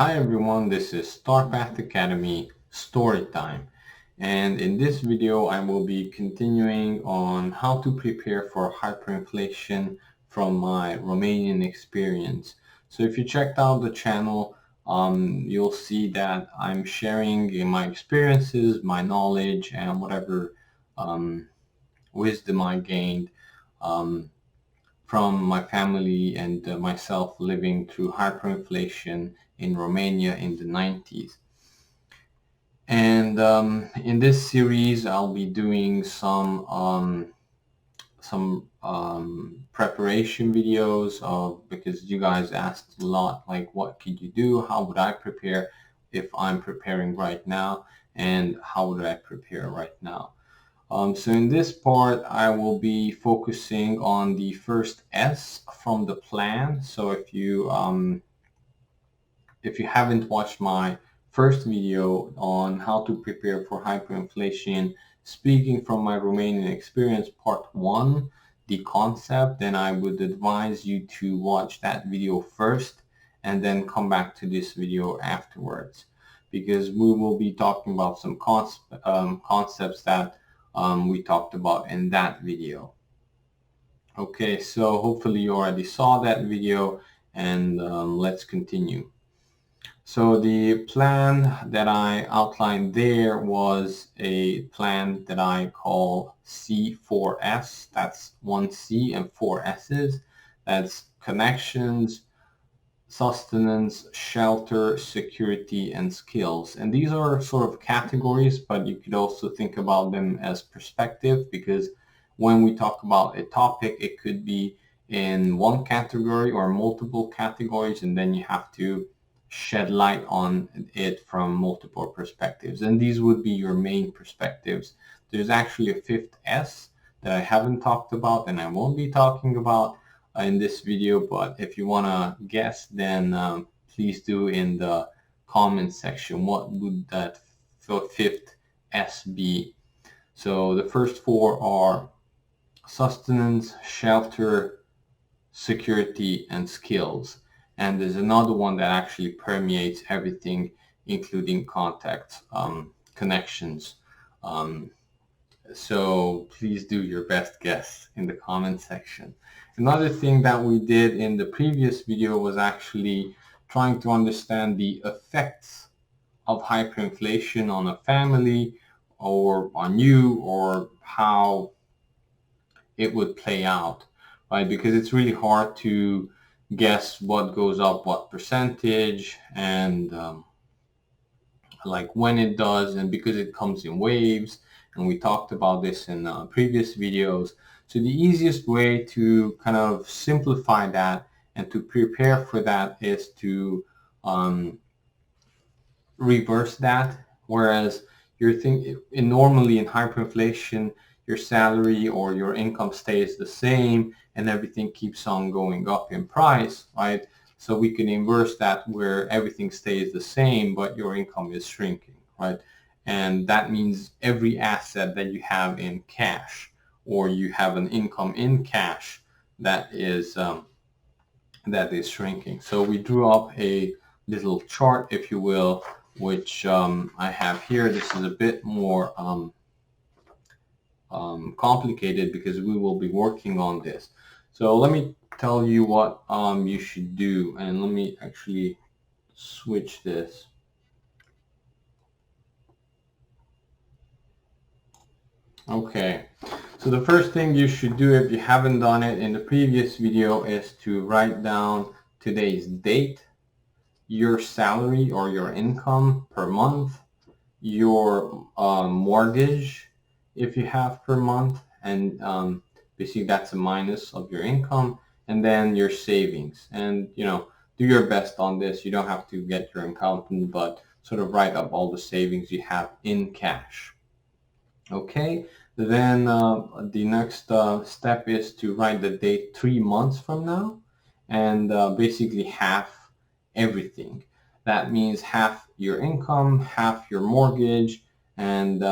Hi everyone, this is Starpath Academy Storytime, and in this video I will be continuing on how to prepare for hyperinflation from my Romanian experience. So if you checked out the channel, you'll see that I'm sharing my experiences, my knowledge, and whatever um, wisdom I gained um, from my family and myself living through hyperinflation in Romania in the 90s. And in this series, I'll be doing some preparation videos because you guys asked a lot, like what could you do? How would I prepare if I'm preparing right now? And how would I prepare right now? So in this part, I will be focusing on the first S from the plan. So if you haven't watched my first video on how to prepare for hyperinflation, speaking from my Romanian experience, part 1, the concept, then I would advise you to watch that video first and then come back to this video afterwards, because we will be talking about some concepts that we talked about in that video. Okay, so hopefully you already saw that video, and let's continue. So the plan that I outlined there was a plan that I call C4S. That's 1C and 4 S's. That's connections, sustenance, shelter, security, and skills. And these are sort of categories, but you could also think about them as perspective, because when we talk about a topic, it could be in one category or multiple categories, and then you have to shed light on it from multiple perspectives. And these would be your main perspectives. There's actually a fifth S that I haven't talked about and I won't be talking about in this video, but if you want to guess, then please do in the comment section. What would that fifth S be? So the first four are sustenance, shelter, security, and skills. And there's another one that actually permeates everything, including contacts, connections. Um, so please do your best guess in the comment section. Another thing that we did in the previous video was actually trying to understand the effects of hyperinflation on a family or on you, or how it would play out, right? Because it's really hard to guess what goes up, what percentage, and like when it does, and because it comes in waves, and we talked about this in previous videos. So the easiest way to kind of simplify that and to prepare for that is to reverse that. Whereas you're thinking normally in hyperinflation, your salary or your income stays the same and everything keeps on going up in price, right? So we can inverse that where everything stays the same, but your income is shrinking, right? And that means every asset that you have in cash, or you have an income in cash, that is shrinking. So we drew up a little chart, if you will, which I have here. This is a bit more complicated because we will be working on this. So let me tell you what you should do, and let me actually switch this. Okay, so the first thing you should do, if you haven't done it in the previous video, is to write down today's date, your salary or your income per month, your mortgage if you have per month, and basically that's a minus of your income, and then your savings. And do your best on this. You don't have to get your accountant, but sort of write up all the savings you have in cash. Okay, then the next step is to write the date 3 months from now, and basically half everything. That means half your income, half your mortgage, and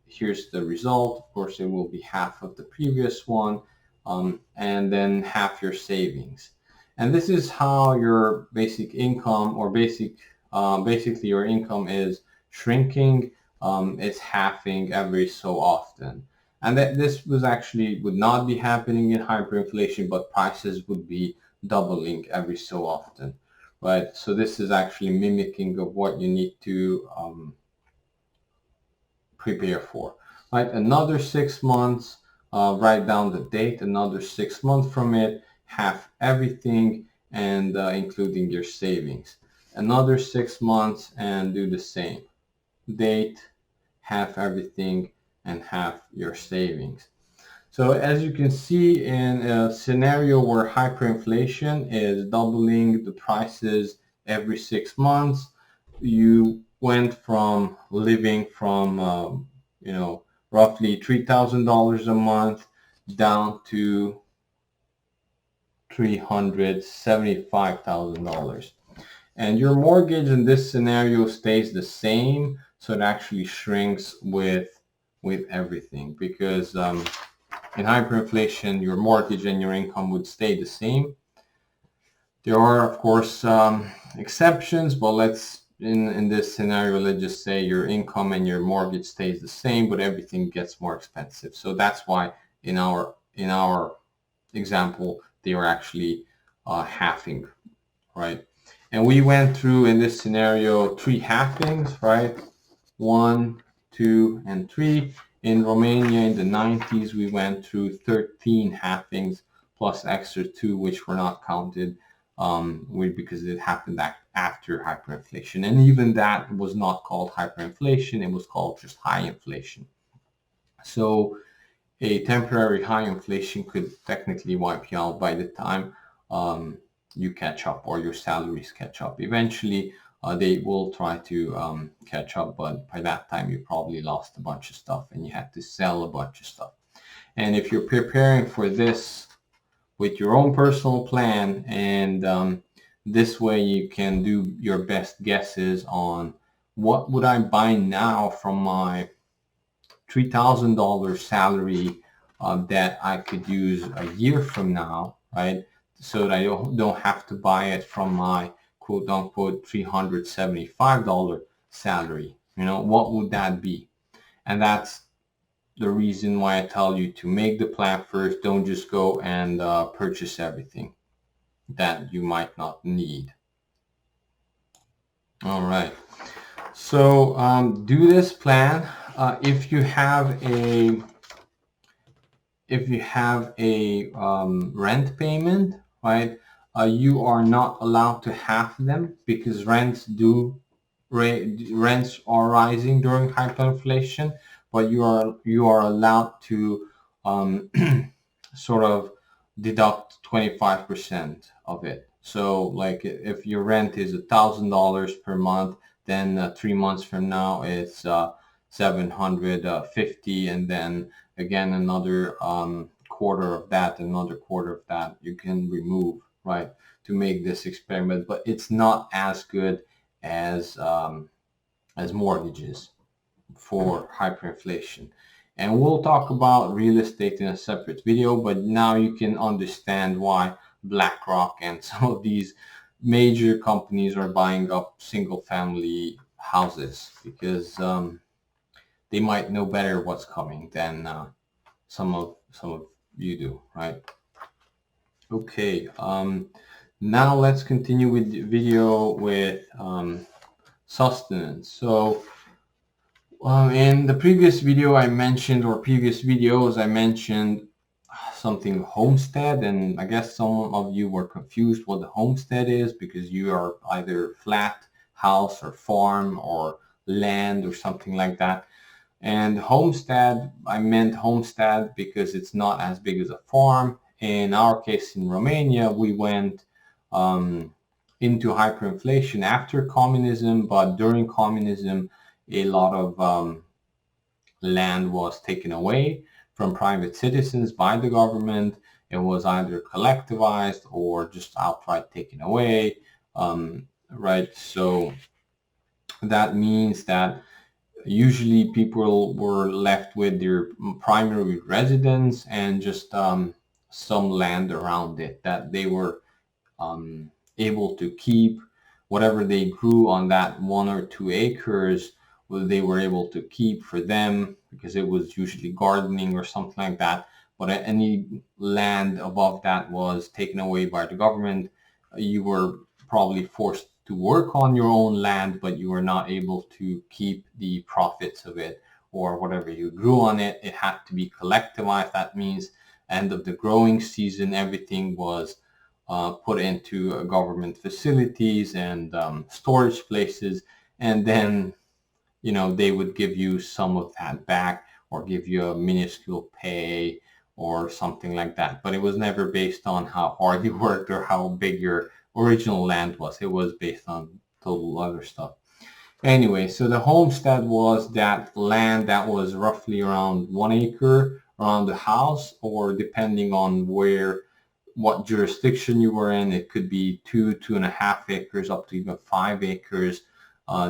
here's the result. Of course, it will be half of the previous one, and then half your savings. And this is how your basic income or basic basically your income is shrinking, it's halving every so often. And that this was actually would not be happening in hyperinflation, but prices would be doubling every so often, right? So this is actually mimicking of what you need to prepare for, right? Another 6 months, write down the date, another 6 months from it, have everything and including your savings. Another 6 months and do the same. Date, have everything and have your savings. So as you can see, in a scenario where hyperinflation is doubling the prices every 6 months, you went from living from roughly $3,000 a month down to $375,000. And your mortgage in this scenario stays the same, so it actually shrinks with everything, because in hyperinflation, your mortgage and your income would stay the same. There are, of course, exceptions, but in this scenario, let's just say your income and your mortgage stays the same, but everything gets more expensive. So that's why in our example, they are actually halving, right? And we went through in this scenario 3 halvings, right? 1, 2, and 3. In Romania in the 90s, we went through 13 halvings plus extra 2, which were not counted because it happened after hyperinflation. And even that was not called hyperinflation, it was called just high inflation. So a temporary high inflation could technically wipe you out by the time you catch up or your salaries catch up. Eventually, they will try to catch up, but by that time you probably lost a bunch of stuff and you had to sell a bunch of stuff. And if you're preparing for this with your own personal plan, and this way you can do your best guesses on what would I buy now from my $3,000 salary that I could use a year from now, right? So that I don't have to buy it from my quote unquote $375 salary. What would that be? And that's the reason why I tell you to make the plan first. Don't just go and purchase everything that you might not need. All right. So do this plan. If you have a rent payment, right, you are not allowed to halve them because rents are rising during hyperinflation, but you are allowed to sort of deduct 25% of it. So like if your rent is $1,000 per month, then 3 months from now it's 750, and then again another quarter of that, another quarter of that you can remove, right, to make this experiment. But it's not as good as mortgages for hyperinflation. And we'll talk about real estate in a separate video, but now you can understand why BlackRock and some of these major companies are buying up single family houses, because they might know better what's coming than some of you do, right? Okay, now let's continue with the video with sustenance. So in the previous video I mentioned, or previous videos I mentioned something homestead, and I guess some of you were confused what the homestead is, because you are either flat house or farm or land or something like that. And homestead, I meant homestead because it's not as big as a farm. In our case in Romania, we went into hyperinflation after communism, but during communism, a lot of land was taken away from private citizens by the government. It was either collectivized or just outright taken away, right? So that means that usually people were left with their primary residence and just some land around it that they were able to keep whatever they grew on that 1 or 2 acres, well, they were able to keep for them because it was usually gardening or something like that. But any land above that was taken away by the government. You were probably forced to work on your own land, but you were not able to keep the profits of it, or whatever you grew on it. It had to be collectivized. That means end of the growing season, everything was put into government facilities and storage places, and then they would give you some of that back or give you a minuscule pay or something like that. But it was never based on how hard you worked or how big your original land was. It was based on total other stuff. Anyway, so the homestead was that land that was roughly around 1 acre around the house, or depending on what jurisdiction you were in, it could be 2.5 acres, up to even 5 acres,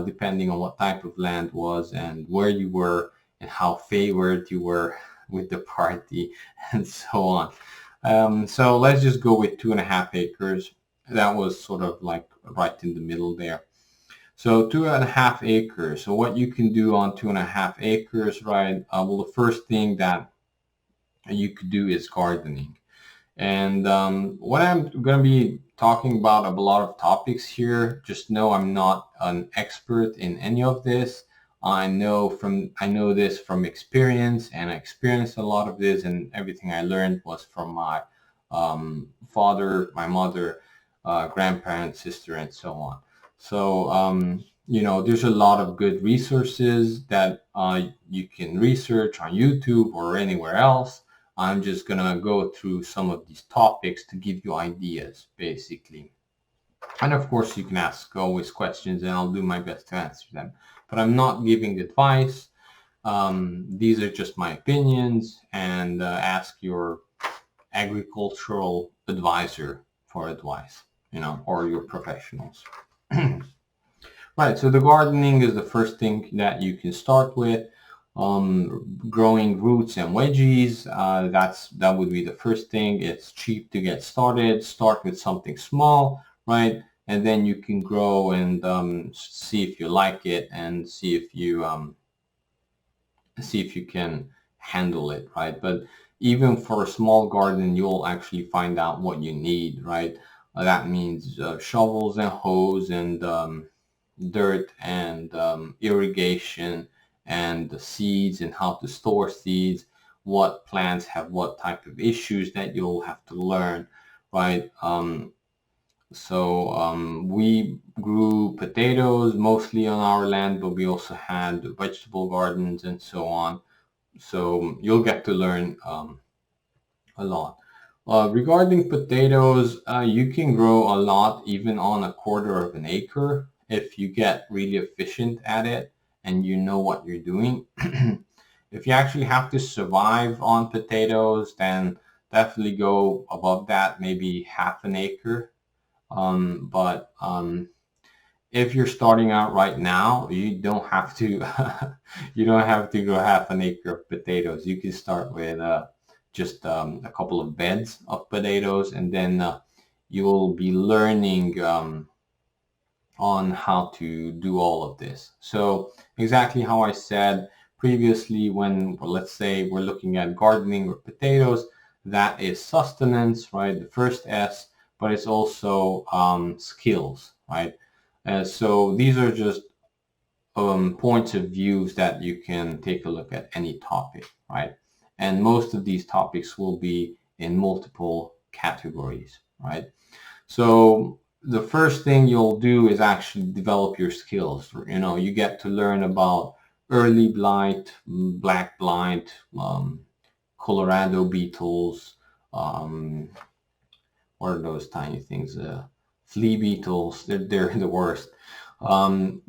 depending on what type of land was and where you were and how favored you were with the party and so on. So let's just go with 2.5 acres. That was sort of like right in the middle there. So 2.5 acres. So what you can do on 2.5 acres, right? Well, the first thing that you could do is gardening. And what I'm going to be talking about a lot of topics here. Just know I'm not an expert in any of this. I know this from experience, and I experienced a lot of this, and everything I learned was from my father, my mother, grandparents, sister, and so on. So there's a lot of good resources that you can research on YouTube or anywhere else. I'm just going to go through some of these topics to give you ideas, basically. And of course, you can ask always questions, and I'll do my best to answer them. But I'm not giving advice. These are just my opinions, and ask your agricultural advisor for advice, or your professionals. Right, so the gardening is the first thing that you can start with. Growing roots and veggies, that would be the first thing. It's cheap to get started. Start with something small, right? And then you can grow and see if you like it, and see if you can handle it, right? But even for a small garden, you'll actually find out what you need, right? That means shovels and hose and dirt and irrigation and the seeds and how to store seeds, what plants have what type of issues that you'll have to learn, right? We grew potatoes mostly on our land, but we also had vegetable gardens and so on. So you'll get to learn a lot. Regarding potatoes, you can grow a lot even on 1/4 of an acre if you get really efficient at it and you know what you're doing. If you actually have to survive on potatoes, then definitely go above that, maybe 1/2 acre. But if you're starting out right now, you don't have to you don't have to go 1/2 acre of potatoes. You can start with just a couple of beds of potatoes, and then you'll be learning on how to do all of this. So exactly how I said previously, when let's say we're looking at gardening or potatoes, that is sustenance, right? The first S, but it's also skills, right? So these are just points of views that you can take a look at any topic, right? And most of these topics will be in multiple categories, right? So the first thing you'll do is actually develop your skills. You get to learn about early blight, black blight, Colorado beetles, what are those tiny things? Flea beetles, they're the worst.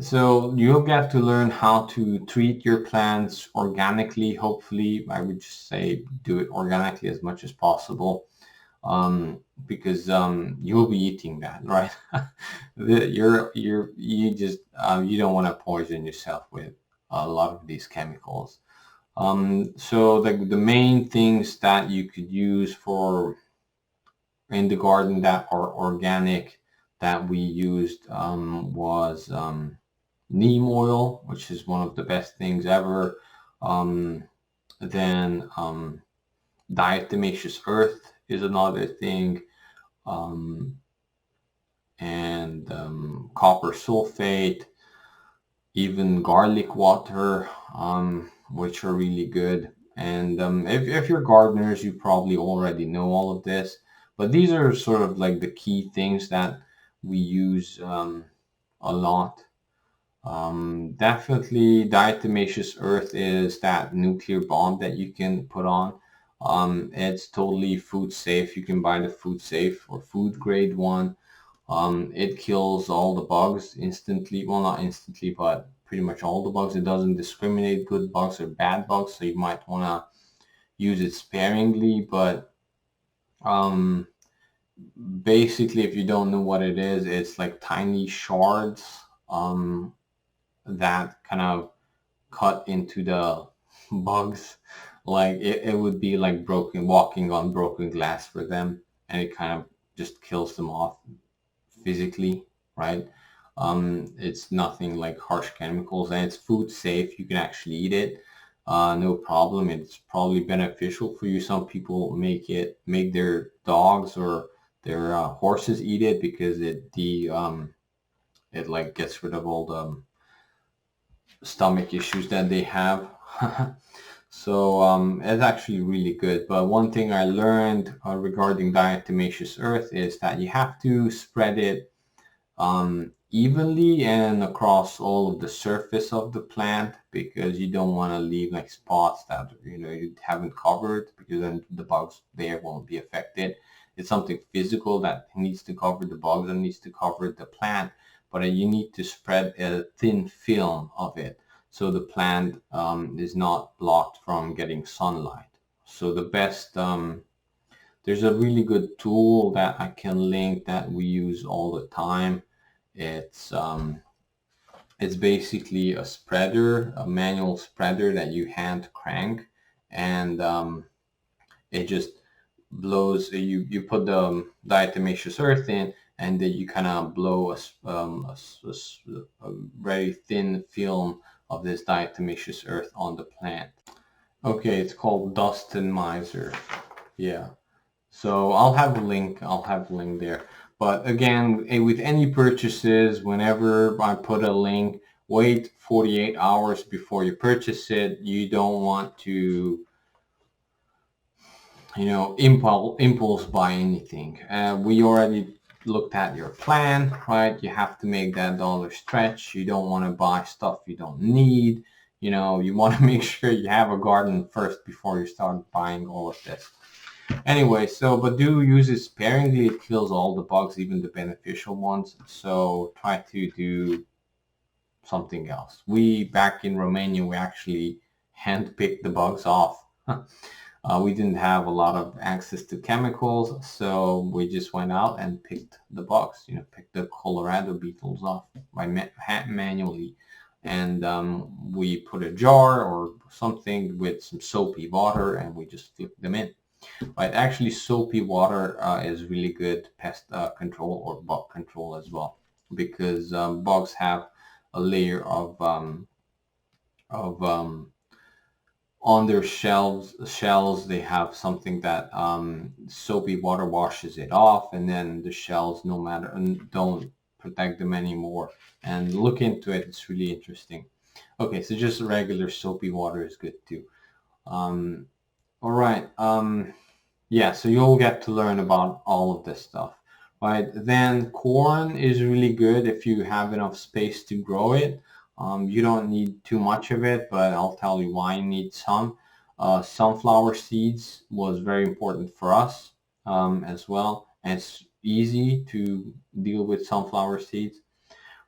So you'll get to learn how to treat your plants organically. Hopefully, I would just say do it organically as much as possible, because you'll be eating that, right? You don't want to poison yourself with a lot of these chemicals. So the main things that you could use for in the garden that are organic, that we used was neem oil, which is one of the best things ever. Um, then diatomaceous earth is another thing, um, and copper sulfate, even garlic water, which are really good. And if you're gardeners, you probably already know all of this, but these are sort of like the key things that we use a lot. Definitely diatomaceous earth is that nuclear bomb that you can put on. It's totally food safe. You can buy the food safe or food grade one. It kills all the bugs instantly. Well, not instantly, but pretty much all the bugs. It doesn't discriminate good bugs or bad bugs, so you might want to use it sparingly. But um, basically, if you don't know what it is, it's like tiny shards um, that kind of cut into the bugs. Like it would be like broken, walking on broken glass for them, and it kind of just kills them off physically, right? It's nothing like harsh chemicals, and it's food safe. You can actually eat it, no problem. It's probably beneficial for you. Some people make their dogs or their horses eat it because it like gets rid of all the stomach issues that they have. So it's actually really good. But one thing I learned regarding diatomaceous earth is that you have to spread it evenly and across all of the surface of the plant, because you don't want to leave like spots that you haven't covered, because then the bugs there won't be affected. It's something physical that needs to cover the bugs and needs to cover the plant, but you need to spread a thin film of it so the plant is not blocked from getting sunlight. So the best there's a really good tool that I can link that we use all the time. It's it's basically a spreader, a manual spreader that you hand crank, and it just blows. You put the diatomaceous earth in, and then you kind of blow a very thin film of this diatomaceous earth on the plant. Okay, it's called Dust and Miser. Yeah. So I'll have a link. I'll have a link there. But again, with any purchases, whenever I put a link, wait 48 hours before you purchase it. You don't want to, impulse buy anything. We already looked at your plan, right? You have to make that dollar stretch. You don't want to buy stuff you don't need. You want to make sure you have a garden first before you start buying all of this. Anyway, but do use it sparingly. It kills all the bugs, even the beneficial ones. So try to do something else. Back in Romania, we actually handpicked the bugs off. We didn't have a lot of access to chemicals, so we just went out and picked the bugs. Picked the Colorado beetles off manually, and we put a jar or something with some soapy water, and we just flipped them in. Right, actually, soapy water is really good pest control or bug control as well, because bugs have a layer of on their shells. They have something that soapy water washes it off, and then the shells, no matter, don't protect them anymore. And look into it; it's really interesting. Okay, so just regular soapy water is good too. All right. Yeah, so you'll get to learn about all of this stuff, right? Then corn is really good if you have enough space to grow it. You don't need too much of it, but I'll tell you why you need some. Sunflower seeds was very important for us as well. And it's easy to deal with sunflower seeds,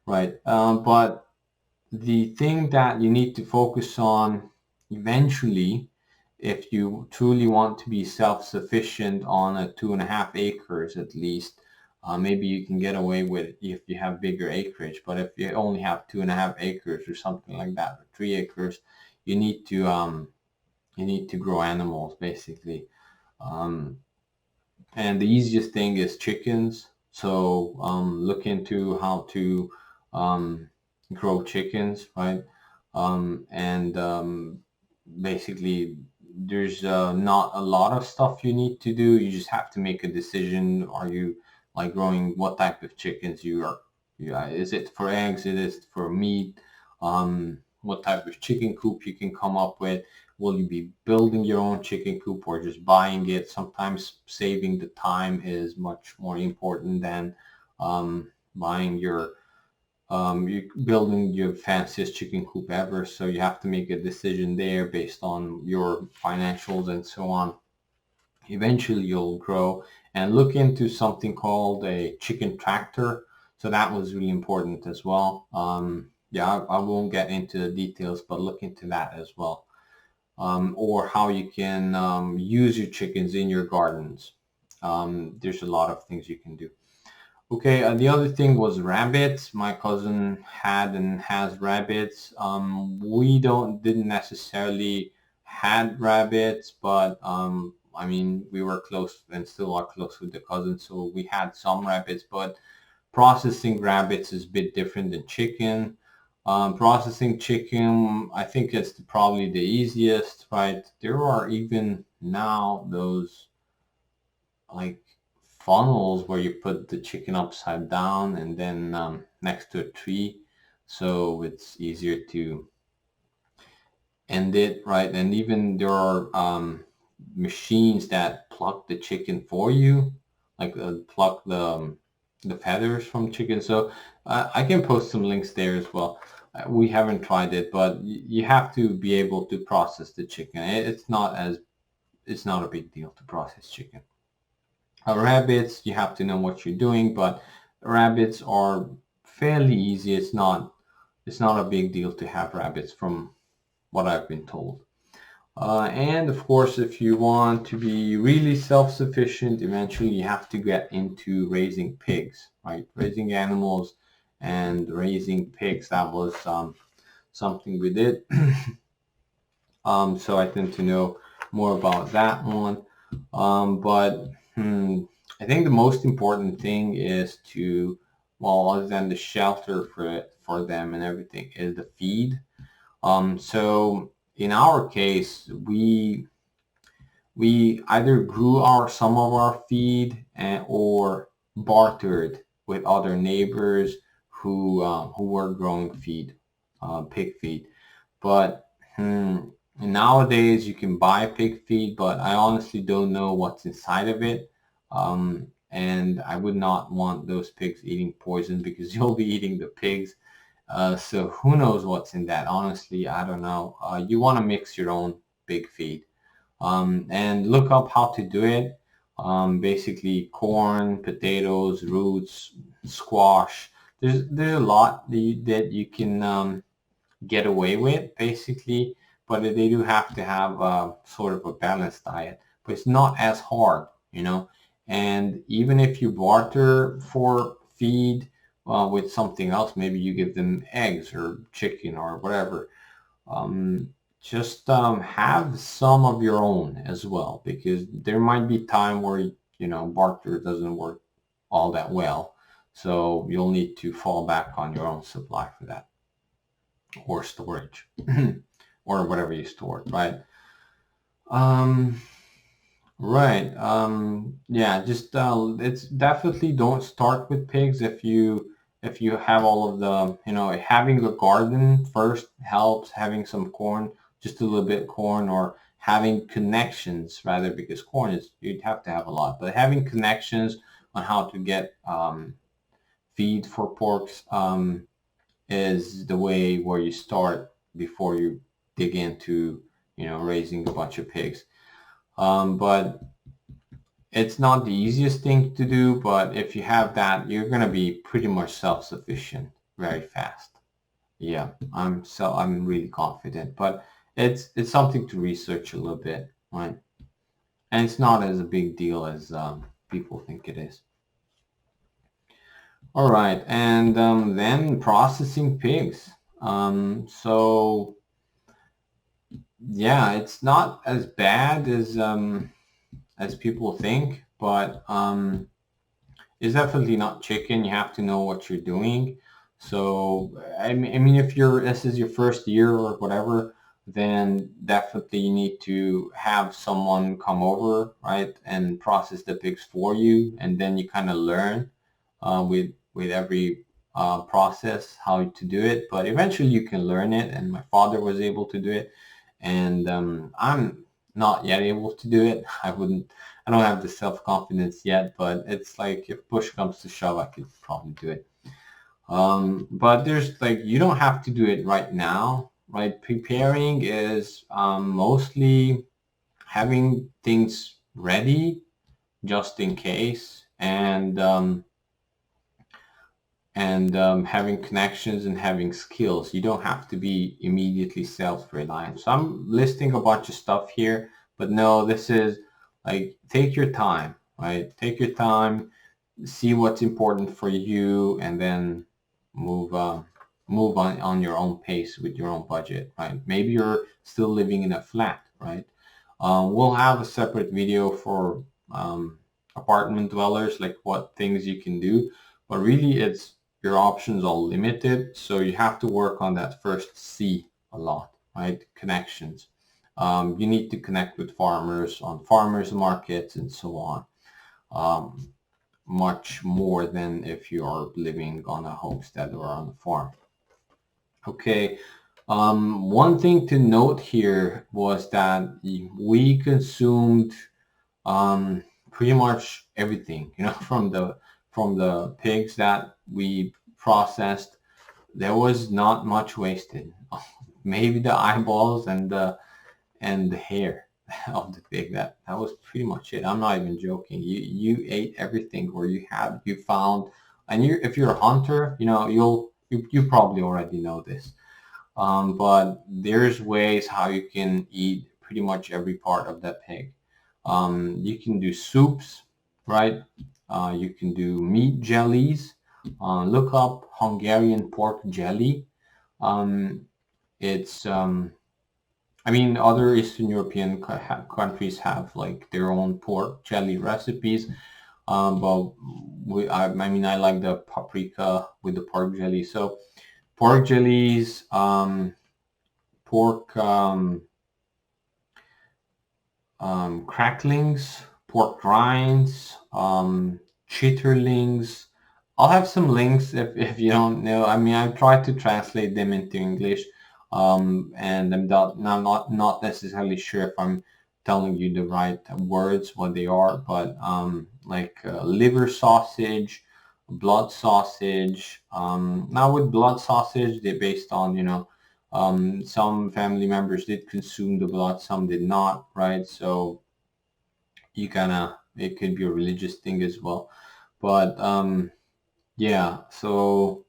right? But the thing that you need to focus on eventually, if you truly want to be self-sufficient on a 2.5 acres at least, maybe you can get away with it if you have bigger acreage. But if you only have 2.5 acres or something like that, or 3 acres, you need to grow animals basically. Um, and the easiest thing is chickens. So look into how to grow chickens, right? And basically, there's not a lot of stuff you need to do. You just have to make a decision. Are you like growing what type of chickens you are? Yeah, is it for eggs? Is it for meat? What type of chicken coop you can come up with? Will you be building your own chicken coop or just buying it? Sometimes saving the time is much more important than buying you building your fanciest chicken coop ever. So you have to make a decision there based on your financials and so on. Eventually you'll grow, and look into something called a chicken tractor. So that was really important as well. Yeah, I won't get into the details, but look into that as well. Or how you can use your chickens in your gardens. There's a lot of things you can do. Okay, the other thing was rabbits. My cousin had and has rabbits. We didn't necessarily had rabbits, but I mean, we were close and still are close with the cousin, so we had some rabbits. But processing rabbits is a bit different than chicken. Processing chicken, I think it's probably the easiest, right? There are even now those like funnels where you put the chicken upside down and then next to a tree, so it's easier to end it, right? And even there are machines that pluck the chicken for you, like pluck the feathers from chicken. So I can post some links there as well. We haven't tried it, but you have to be able to process the chicken. It's not a big deal to process chicken. Rabbits, you have to know what you're doing, but rabbits are fairly easy. It's not a big deal to have rabbits from what I've been told. And of course, if you want to be really self-sufficient, eventually you have to get into raising pigs, right? Raising animals and raising pigs. That was something we did. So I tend to know more about that one. But I think the most important thing is to, well, other than the shelter for them and everything, is the feed. So in our case, we either grew some of our feed or bartered with other neighbors who were growing feed, pig feed. But nowadays you can buy pig feed, but I honestly don't know what's inside of it. And I would not want those pigs eating poison because you'll be eating the pigs. So who knows what's in that? Honestly, I don't know. You want to mix your own pig feed, and look up how to do it. Basically, corn, potatoes, roots, squash. There's a lot that you can get away with basically, but they do have to have sort of a balanced diet. But it's not as hard, you know. And even if you barter for feed with something else, maybe you give them eggs or chicken or whatever. Just have some of your own as well, because there might be time where barter doesn't work all that well, so you'll need to fall back on your own supply for that, or storage, or whatever you store, right? Um, right. Yeah, just it's definitely don't start with pigs if you have all of the, having a garden first helps, having some corn, just a little bit corn, or having connections rather, because corn is, you'd have to have a lot, but having connections on how to get feed for porks is the way where you start before you dig into, raising a bunch of pigs. But it's not the easiest thing to do, but if you have that, you're going to be pretty much self-sufficient very fast. Yeah, I'm really confident, but it's something to research a little bit, right? And it's not as a big deal as people think it is. All right, and then processing pigs. So yeah, it's not as bad as people think, but it's definitely not chicken. You have to know what you're doing. So I mean, if this is your first year or whatever, then definitely you need to have someone come over, right, and process the pigs for you, and then you kind of learn with every process how to do it. But eventually you can learn it, and my father was able to do it, and I'm not yet able to do it. I don't have the self-confidence yet, but it's like if push comes to shove, I could probably do it. But there's like, you don't have to do it right now, right? Preparing is mostly having things ready just in case, and having connections and having skills. You don't have to be immediately self-reliant. So I'm listing a bunch of stuff here, but no, this is like, take your time, right? Take your time, see what's important for you, and then move move on your own pace with your own budget, right? Maybe you're still living in a flat, right? We'll have a separate video for apartment dwellers, like what things you can do, but really it's, your options are limited, so you have to work on that first C a lot, right? Connections. You need to connect with farmers on farmers markets and so on. Much more than if you are living on a homestead or on a farm. Okay. One thing to note here was that we consumed pretty much everything, from the pigs that we processed. There was not much wasted. Maybe the eyeballs and the hair of the pig. That was pretty much it. I'm not even joking. You ate everything, or you found, and if you're a hunter, you probably already know this. But there's ways how you can eat pretty much every part of that pig. You can do soups, right? You can do meat jellies. Look up Hungarian pork jelly. Um, it's I mean, other Eastern European countries have like their own pork jelly recipes. But I mean, I like the paprika with the pork jelly. So pork jellies, pork cracklings, pork rinds, chitterlings. I'll have some links if you don't know. I mean, I've tried to translate them into English, and I'm not necessarily sure if I'm telling you the right words, what they are, but like liver sausage, blood sausage. Now with blood sausage, they're based on, some family members did consume the blood, some did not, right? So it could be a religious thing as well. But yeah, so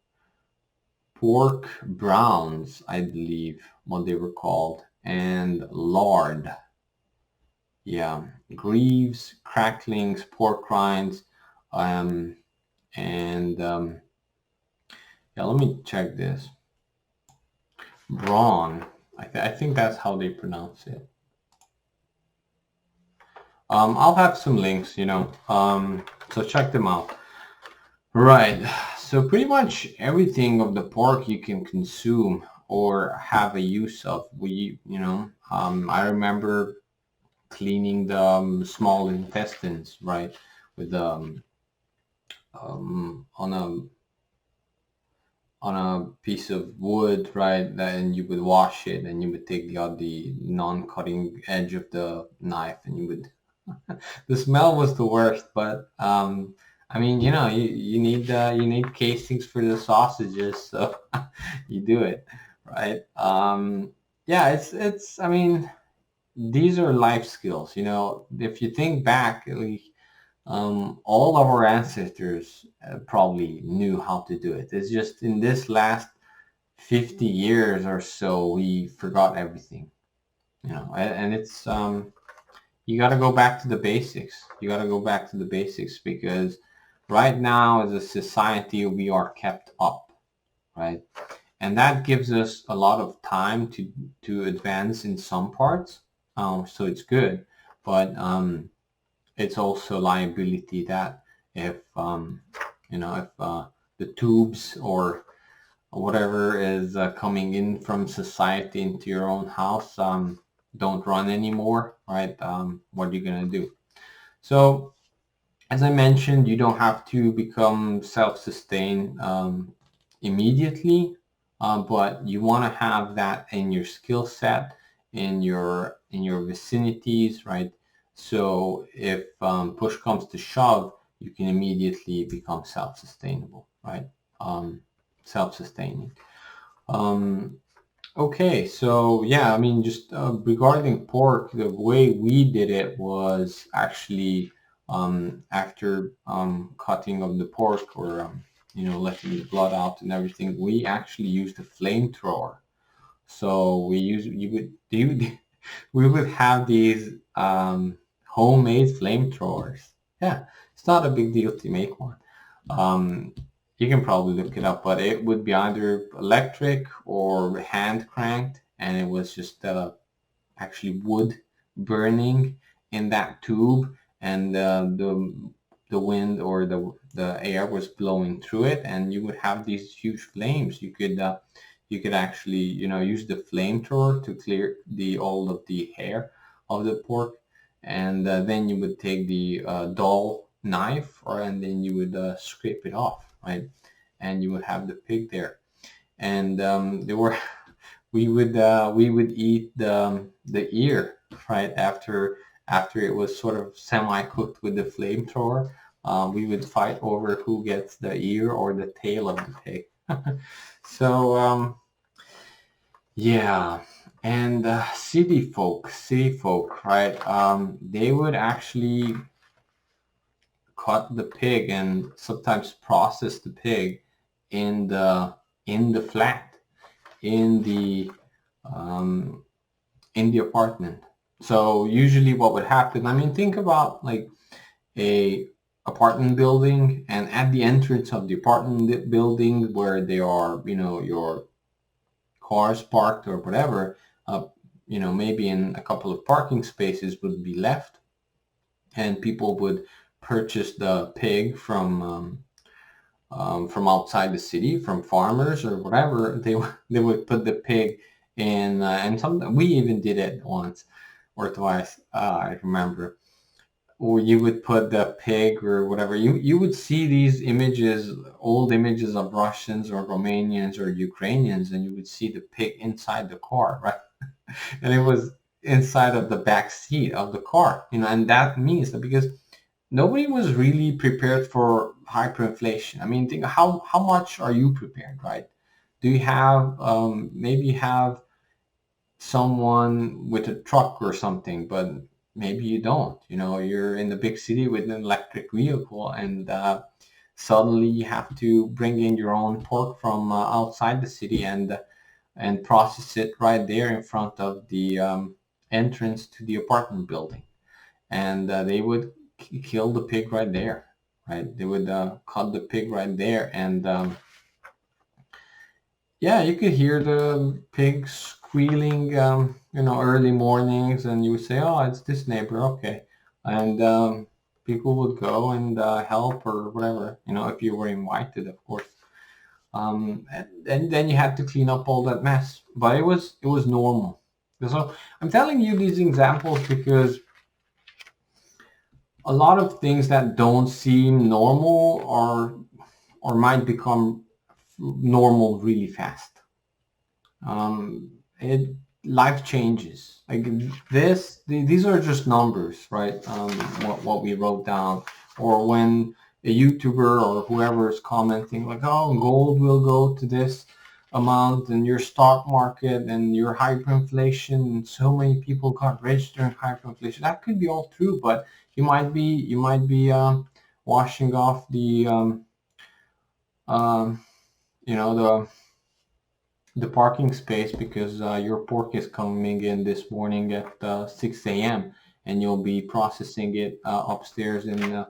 pork browns, I believe what they were called, and lard. Yeah, greaves, cracklings, pork rinds, um, and yeah, let me check this. Brawn. I think that's how they pronounce it. I'll have some links, so check them out. Right. So pretty much everything of the pork you can consume or have a use of. I remember cleaning the small intestines, right, with on a piece of wood, right? Then you would wash it, and you would take the non-cutting edge of the knife, and you would. The smell was the worst, but I mean, you need casings for the sausages, so you do it, right? Yeah, it's. I mean, these are life skills. If you think back, like, all of our ancestors probably knew how to do it. It's just in this last 50 years or so, we forgot everything. And it's you got to go back to the basics. You got to go back to the basics, because right now as a society we are kept up, right? And that gives us a lot of time to advance in some parts. So it's good, but it's also liability that if if the tubes or whatever is coming in from society into your own house don't run anymore, right? What are you gonna do? So as I mentioned, you don't have to become self-sustained immediately, but you want to have that in your skill set, in your vicinities, right? So if push comes to shove, you can immediately become self-sustainable, right? Um, Self-sustaining. Um, Okay, so yeah, I mean, just regarding pork, the way we did it was actually after cutting of the pork or letting the blood out and everything, we actually used a flamethrower. So we would have these homemade flamethrowers. Yeah, it's not a big deal to make one. Um, you can probably look it up, but it would be either electric or hand cranked, and it was just actually wood burning in that tube, and the wind or the air was blowing through it, and you would have these huge flames. You could actually use the flamethrower to clear the all of the hair of the pork, and then you would take the dull knife, and then you would scrape it off, right? And you would have the pig there, and there were we would eat the ear right after it was sort of semi cooked with the flamethrower. We would fight over who gets the ear or the tail of the pig. So yeah, and city folk, right? They would actually cut the pig and sometimes process the pig in the flat in the um, in the apartment. So usually what would happen, I mean, think about like a apartment building, and at the entrance of the apartment building where there are, your cars parked or whatever, maybe in a couple of parking spaces would be left, and people would purchase the pig from outside the city, from farmers or whatever. They would put the pig in, and some we even did it once or twice. I remember, or you would put the pig or whatever. You would see these images, old images of Russians or Romanians or Ukrainians, and you would see the pig inside the car, right? And it was inside of the back seat of the car, and that means that because nobody was really prepared for hyperinflation. I mean, think how much are you prepared, right? Do you have maybe you have someone with a truck or something, but maybe you don't. You're in the big city with an electric vehicle, and suddenly you have to bring in your own pork from outside the city and process it right there in front of the entrance to the apartment building, and they would kill the pig right there, right? They would cut the pig right there, and yeah, you could hear the pigs squealing, early mornings, and you would say, "Oh, it's this neighbor, okay," and people would go and help or whatever, if you were invited, of course. And then you had to clean up all that mess, but it was normal. So I'm telling you these examples because a lot of things that don't seem normal or might become normal really fast. It Life changes. Like these are just numbers, right? What we wrote down, or when a YouTuber or whoever is commenting like, "Oh, gold will go to this amount, and your stock market and your hyperinflation, and so many people got rich during hyperinflation." That could be all true, but you might be washing off um, the parking space because your pork is coming in this morning at 6 a.m. and you'll be processing it upstairs in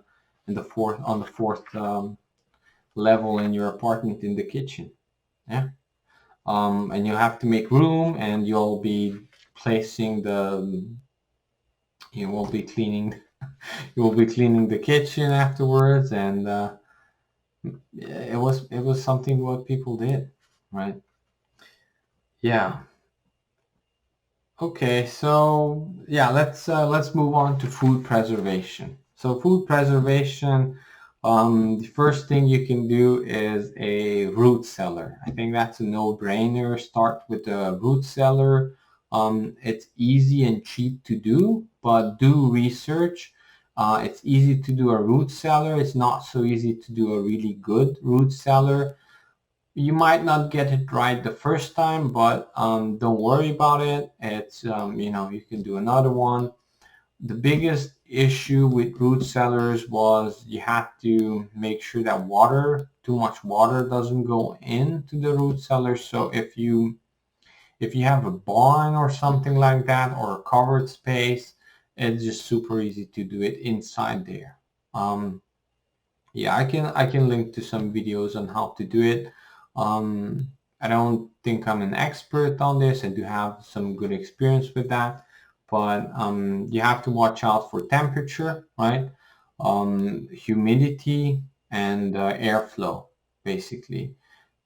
the fourth level in your apartment in the kitchen. Yeah. And you have to make room, and you'll be placing you will be cleaning You will be cleaning the kitchen afterwards, and it was something what people did, right? Yeah. Okay, so yeah, let's move on to food preservation. So food preservation, the first thing you can do is a root cellar. I think that's a no-brainer. Start with a root cellar. It's easy and cheap to do, but do research. It's easy to do a root cellar. It's not so easy to do a really good root cellar. You might not get it right the first time, but don't worry about it. It's you can do another one. The biggest issue with root cellars was you have to make sure that too much water doesn't go into the root cellar. So if you have a barn or something like that, or a covered space, it's just super easy to do it inside there. Um, yeah, I can link to some videos on how to do it. I don't think I'm an expert on this. I do have some good experience with that, but you have to watch out for temperature, right? Humidity and airflow, basically.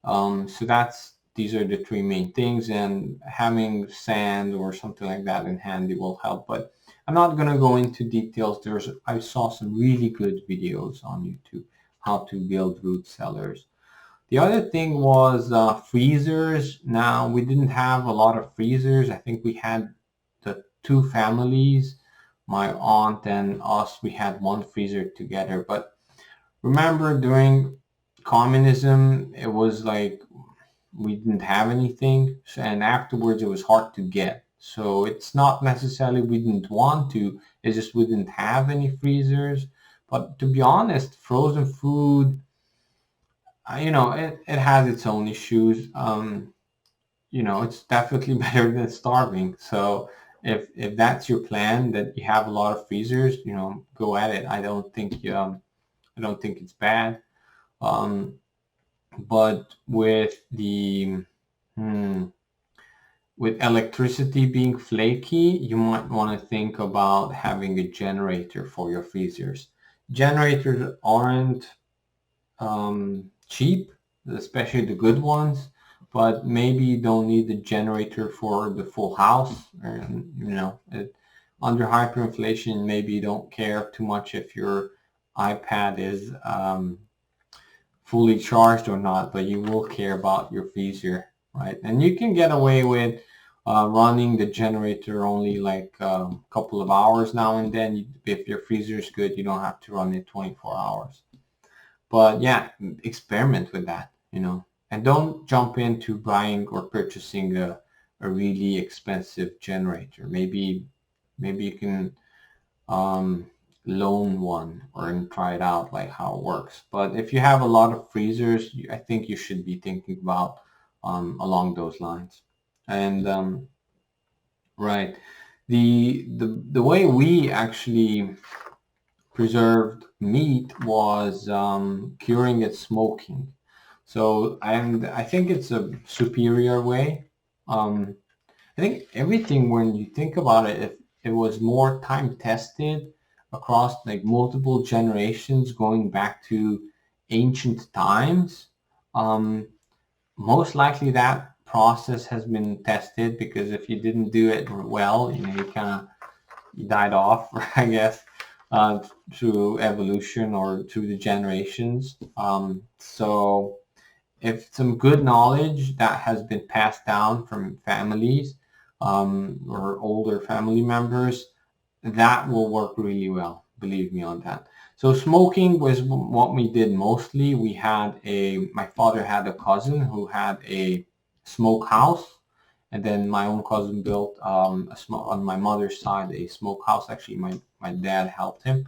So these are the three main things, and having sand or something like that in handy will help. But I'm not gonna go into details. I saw some really good videos on YouTube how to build root cellars. The other thing was freezers. Now we didn't have a lot of freezers. I think we had the two families, my aunt and us. We had one freezer together, but remember during communism, it was like we didn't have anything, and afterwards it was hard to get. So it's not necessarily we didn't want to, it's just we didn't have any freezers. But to be honest, frozen food, it has its own issues. It's definitely better than starving. So if that's your plan, that you have a lot of freezers, go at it. I don't think it's bad. Um, but hmm, with electricity being flaky, you might want to think about having a generator for your freezers. Generators aren't cheap, especially the good ones, but maybe you don't need the generator for the full house. And under hyperinflation, maybe you don't care too much if your iPad is fully charged or not, but you will care about your freezer, right? And you can get away with running the generator only like a couple of hours now and then. If your freezer is good, you don't have to run it 24 hours. But yeah, experiment with that, and don't jump into buying or purchasing a really expensive generator. Maybe you can um, loan one or and try it out, like how it works. But if you have a lot of freezers, I think you should be thinking about along those lines. And right, the way we actually preserved meat was curing it, smoking. So, and I think it's a superior way. Um, I think everything, when you think about it, if it was more time tested across like multiple generations going back to ancient times, um, most likely that process has been tested, because if you didn't do it well, you kind of died off, I guess, through evolution or through the generations. So if some good knowledge that has been passed down from families or older family members, that will work really well. Believe me on that. So smoking was what we did mostly. My father had a cousin who had a smoke house, and then my own cousin built on my mother's side a smokehouse. Actually, my dad helped him.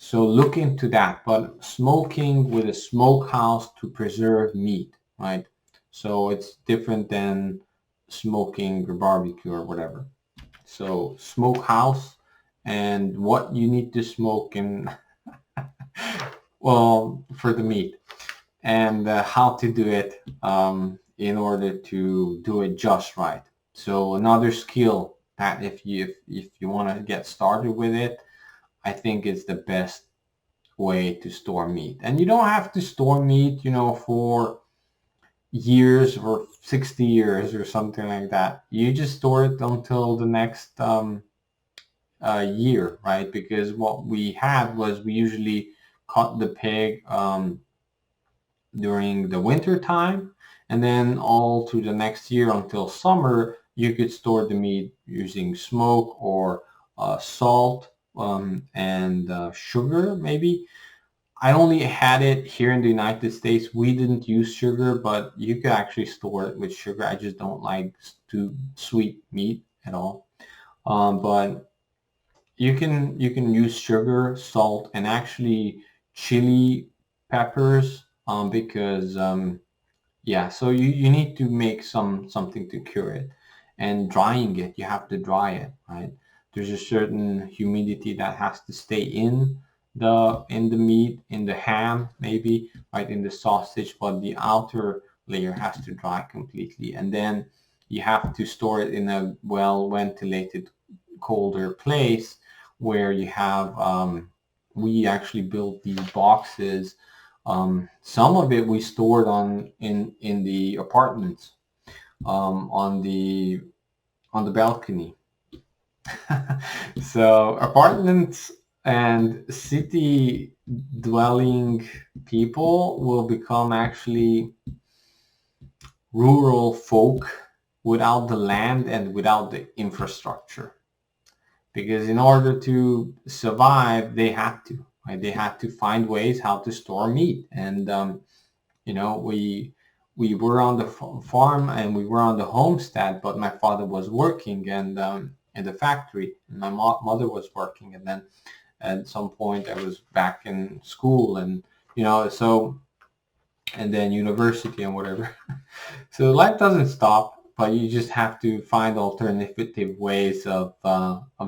So look into that. But smoking with a smokehouse to preserve meat, right? So it's different than smoking or barbecue or whatever. So smokehouse, and what you need to smoke, and well, for the meat, and how to do it in order to do it just right. So another skill that if you want to get started with it, I think it's the best way to store meat. And you don't have to store meat, for years or 60 years or something like that. You just store it until the next year, right? Because what we had was we usually caught the pig during the winter time, and then all through the next year until summer, you could store the meat using smoke or salt and sugar, maybe. I only had it here in the United States. We didn't use sugar, but you could actually store it with sugar. I just don't like too sweet meat at all. But you can use sugar, salt, and actually chili peppers because yeah, so you need to make something to cure it. And drying it, you have to dry it, right? There's a certain humidity that has to stay in the meat, in the ham, maybe, right, in the sausage, but the outer layer has to dry completely. And then you have to store it in a well ventilated, colder place where you have we actually built these boxes. Some of it we stored in the apartments, on the balcony. So apartments and city dwelling people will become actually rural folk without the land and without the infrastructure. Because in order to survive, they had to, right? They had to find ways how to store meat. And we were on the farm and we were on the homestead, but my father was working and in the factory, and my mother was working, and then at some point I was back in school, and so, and then university and whatever. So life doesn't stop, but you just have to find alternative ways of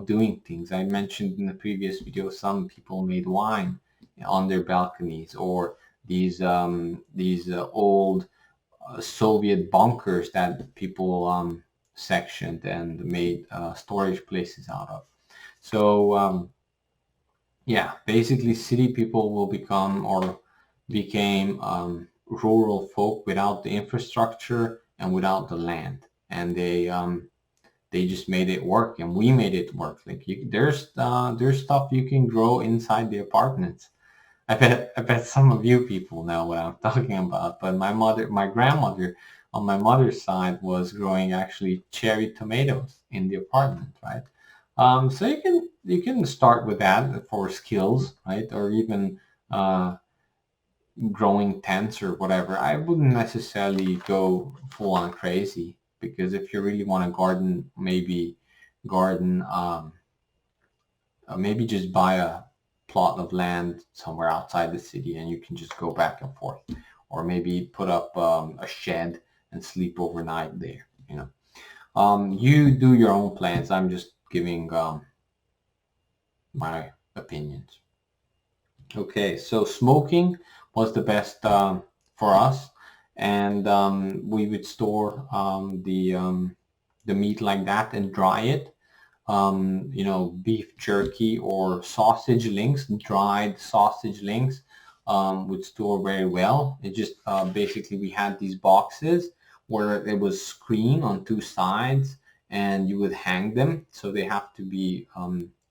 doing things. I mentioned in the previous video, some people made wine on their balconies, or these old Soviet bunkers that people sectioned and made storage places out of. So yeah, basically city people will become or became rural folk without the infrastructure and without the land, and they just made it work, and we made it work. Like there's stuff you can grow inside the apartments. I bet some of you people know what I'm talking about. But my grandmother on my mother's side was growing actually cherry tomatoes in the apartment, right? So you can start with that for skills, right? Or even growing tents or whatever. I wouldn't necessarily go full on crazy, because if you really want to garden, garden maybe just buy a plot of land somewhere outside the city and you can just go back and forth, or maybe put up a shed and sleep overnight there. You do your own plans. I'm just giving my opinions. Okay, so smoking was the best for us, and we would store the meat like that and dry it. Beef jerky or sausage links, dried sausage links, would store very well. It just basically we had these boxes where it was screen on two sides, and you would hang them, so they have to be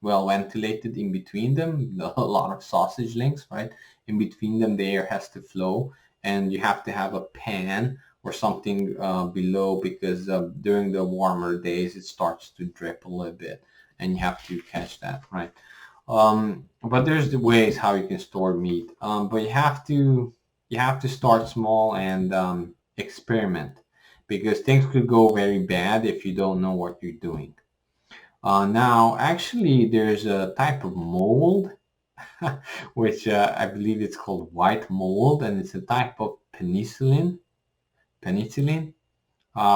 well ventilated in between them. A lot of sausage links, right? In between them, the air has to flow, and you have to have a pan or something below, because during the warmer days it starts to drip a little bit, and you have to catch that, right? But there's the ways how you can store meat, but you have to start small and experiment, because things could go very bad if you don't know what you're doing. Now, actually, there's a type of mold which I believe it's called white mold, and it's a type of penicillin,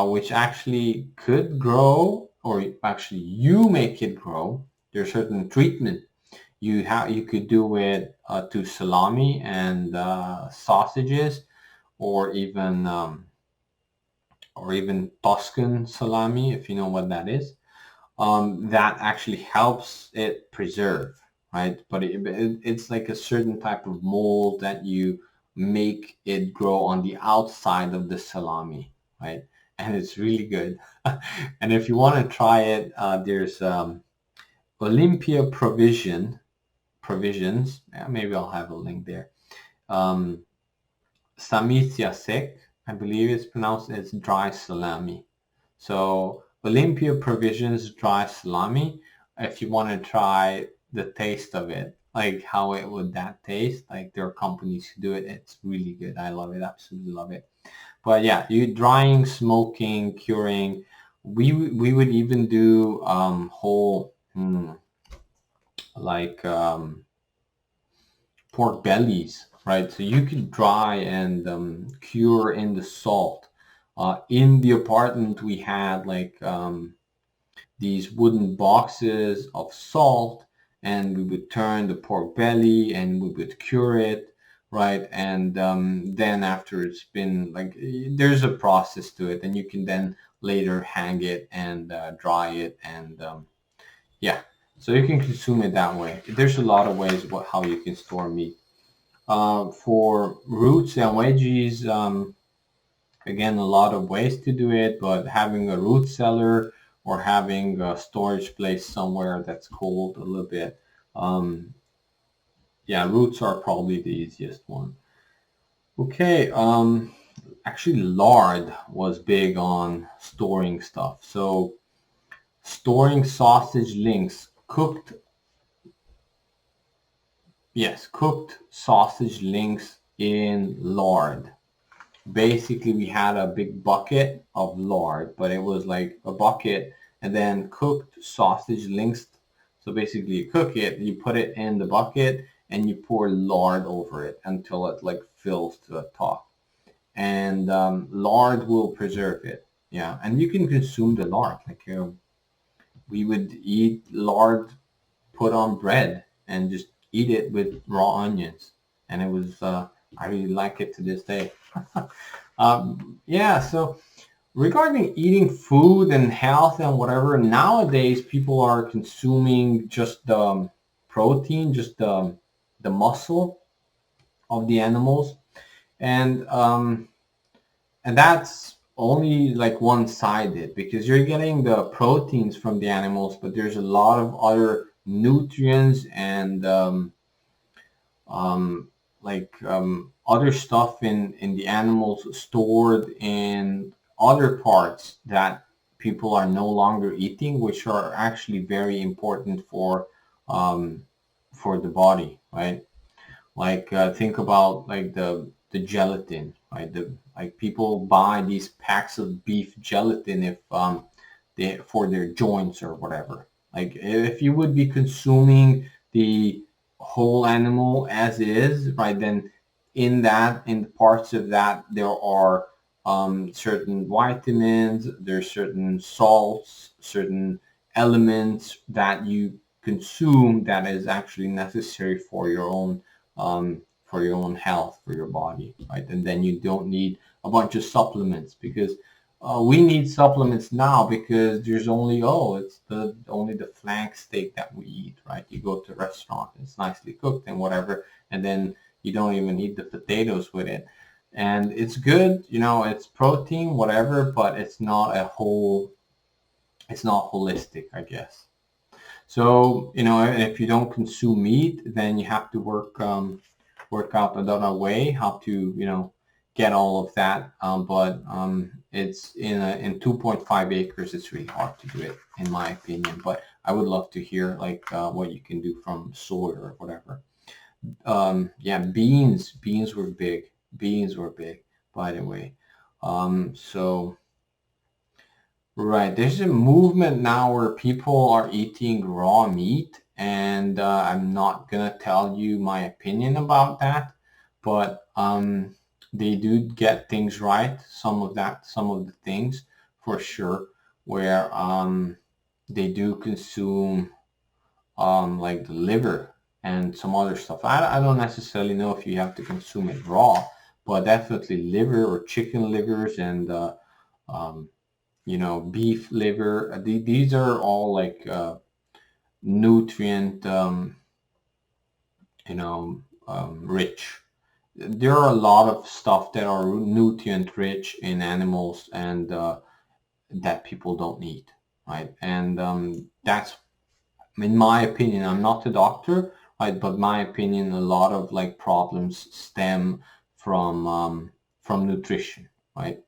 which actually could grow, or actually you make it grow. There's certain treatment you could do it to salami and sausages, or even Tuscan salami, if you know what that is. That actually helps it preserve, right? But it's like a certain type of mold that you make it grow on the outside of the salami, right? And it's really good. And if you want to try it, there's Olympia provisions. Yeah, maybe I'll have a link there. Um, Samithya Sek, I believe it's pronounced as dry salami. So Olympia Provisions dry salami. If you want to try the taste of it, like how it would that taste, like there are companies who do it. It's really good. I love it. Absolutely love it. But yeah, you drying, smoking, curing. We would even do whole like pork bellies, right? So you can dry and cure in the salt. In the apartment, we had like these wooden boxes of salt, and we would turn the pork belly and we would cure it, right? And then after it's been like, there's a process to it, and you can then later hang it and dry it, and yeah, so you can consume it that way. There's a lot of ways how you can store meat. For roots and veggies, again, a lot of ways to do it, but having a root cellar or having a storage place somewhere that's cold a little bit, um, yeah, roots are probably the easiest one. Okay, actually, lard was big on storing stuff. So storing sausage links, cooked sausage links in lard. Basically we had a big bucket of lard, but it was like a bucket and then cooked sausage links. So basically you cook it, you put it in the bucket and you pour lard over it until it like fills to the top. And lard will preserve it. Yeah, and you can consume the lard. Like we would eat lard put on bread and just eat it with raw onions. And it was, I really like it to this day. Yeah, so regarding eating food and health and whatever, nowadays people are consuming just the protein, just the muscle of the animals, and um, and that's only like one-sided because you're getting the proteins from the animals, but there's a lot of other nutrients and um, other stuff in the animals stored in other parts that people are no longer eating, which are actually very important um, for the body, right? Like think about like the gelatin, right? The like people buy these packs of beef gelatin if they for their joints or whatever. Like if you would be consuming the whole animal as is, right? Then in parts of that there are certain vitamins, there's certain salts, certain elements that you consume that is actually necessary for your own health, for your body, right? And then you don't need a bunch of supplements because we need supplements now because there's it's the only the flank steak that we eat, right? You go to a restaurant, it's nicely cooked and whatever, and then you don't even eat the potatoes with it. And it's good, it's protein, whatever, but it's not holistic, I guess. So, if you don't consume meat, then you have to work out another way how to, get all of that. But it's in 2.5 acres, it's really hard to do it, in my opinion. But I would love to hear like what you can do from soy or whatever. Yeah, beans were big. Beans were big, by the way. So right. There's a movement now where people are eating raw meat, and I'm not gonna tell you my opinion about that, but they do get things right. Some of the things for sure, where they do consume like the liver and some other stuff. I don't necessarily know if you have to consume it raw, but definitely liver or chicken livers and um, beef liver. These are all like nutrient. rich. There are a lot of stuff that are nutrient rich in animals, and that people don't need, right? And that's, in my opinion, I'm not a doctor, right? But my opinion, a lot of like problems stem from nutrition, right?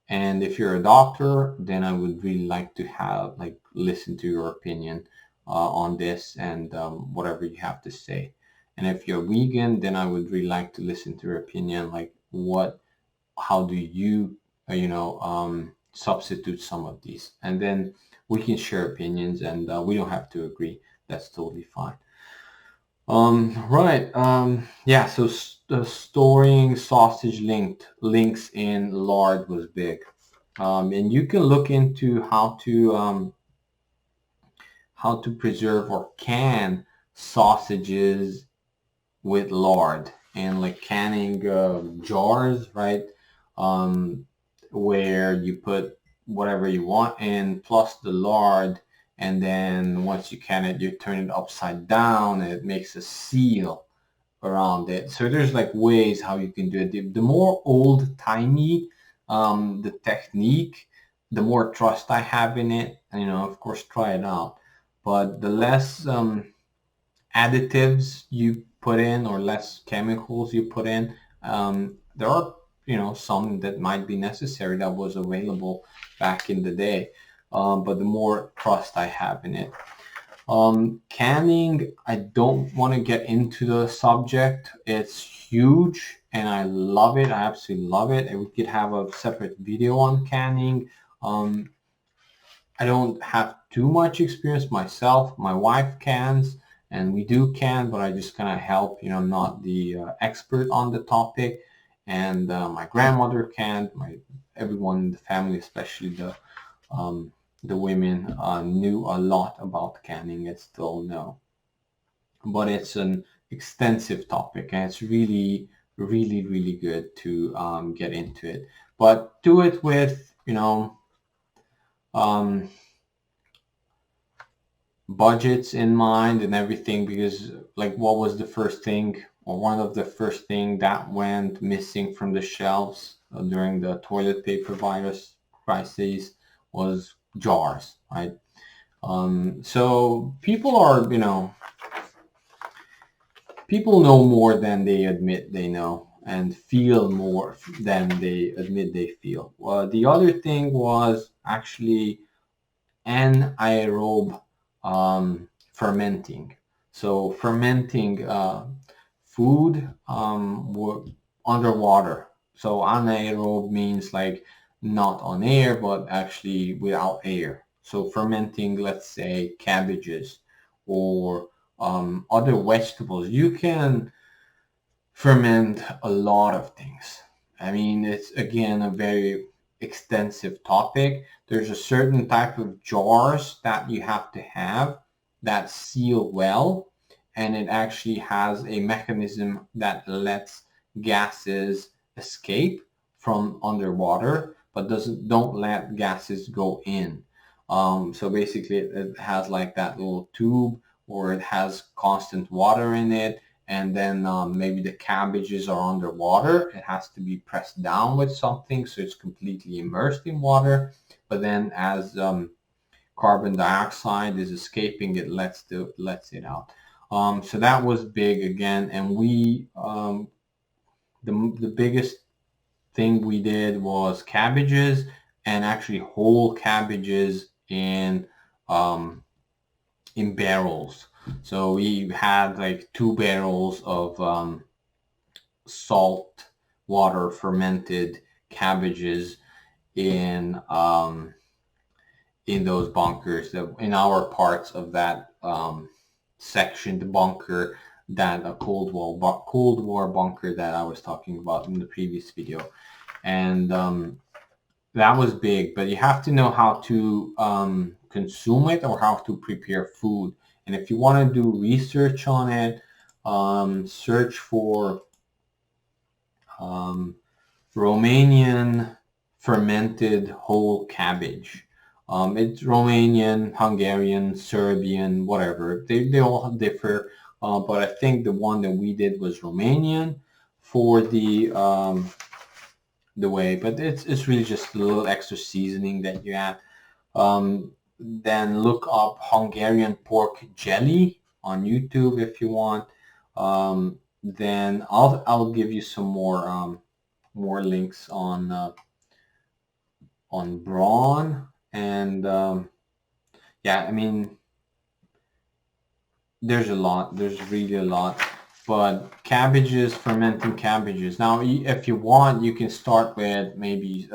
And if you're a doctor, then I would really like to have like listen to your opinion on this, and whatever you have to say. And if you're vegan, then I would really like to listen to your opinion, like how do you, substitute some of these, and then we can share opinions, and we don't have to agree. That's totally fine. Right. Yeah. So storing sausage links in lard was big. And you can look into how to preserve or can sausages with lard, and like canning jars, right? Um, where you put whatever you want in plus the lard, and then once you can it, you turn it upside down, and it makes a seal around it. So there's like ways how you can do it. The more old timey the technique, the more trust I have in it. And, of course, try it out. But the less additives you put in, or less chemicals you put in, there are some that might be necessary that was available back in the day. But the more trust I have in it. Canning, I don't want to get into the subject. It's huge and I love it. I absolutely love it. And we could have a separate video on canning. Um, I don't have too much experience myself. My wife cans and we do can, but I just kind of help. I'm not the expert on the topic. And my grandmother canned, everyone in the family, especially um, the women, knew a lot about canning and still know. But it's an extensive topic, and it's really, really, really good to get into it. But do it with, um, budgets in mind and everything, because like what was the first thing, or one of the first thing that went missing from the shelves during the toilet paper virus crisis was jars, right? So people know more than they admit they know, and feel more than they admit they feel. The other thing was actually anaerobe fermenting. So fermenting food underwater. So anaerobe means like not on air, but actually without air. So fermenting, let's say cabbages or other vegetables. You can ferment a lot of things. I mean, it's again a very extensive topic. There's a certain type of jars that you have to have that seal well, and it actually has a mechanism that lets gases escape from underwater, but don't let gases go in. So basically, it has like that little tube, or it has constant water in it, and then maybe the cabbages are underwater. It has to be pressed down with something so it's completely immersed in water. But then as carbon dioxide is escaping, it lets it out. So that was big again, and the biggest thing we did was cabbages, and actually whole cabbages um, in barrels. So we had like 2 barrels of salt water fermented cabbages in those bunkers, in our parts of that section, the bunker, that a Cold War bunker that I was talking about in the previous video. And that was big, but you have to know how to consume it, or how to prepare food. And if you want to do research on it, search for um, Romanian fermented whole cabbage. It's Romanian, Hungarian, Serbian, whatever. They all differ. but I think the one that we did was Romanian for the way. But it's really just a little extra seasoning that you add. Then look up Hungarian pork jelly on YouTube if you want. Then I'll give you some more links on brawn and yeah, I mean there's a lot. There's really a lot. But cabbages, fermenting cabbages. Now, if you want, you can start with maybe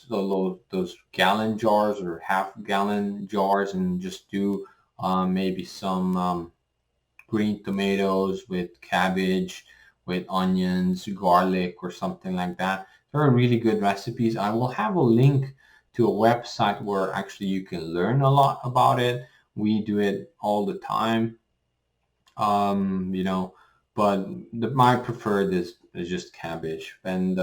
those gallon jars or half-gallon jars and just do maybe some green tomatoes with cabbage, with onions, garlic, or something like that. There are really good recipes. I will have a link to a website where actually you can learn a lot about it. We do it all the time, you know, but my preferred is just cabbage. And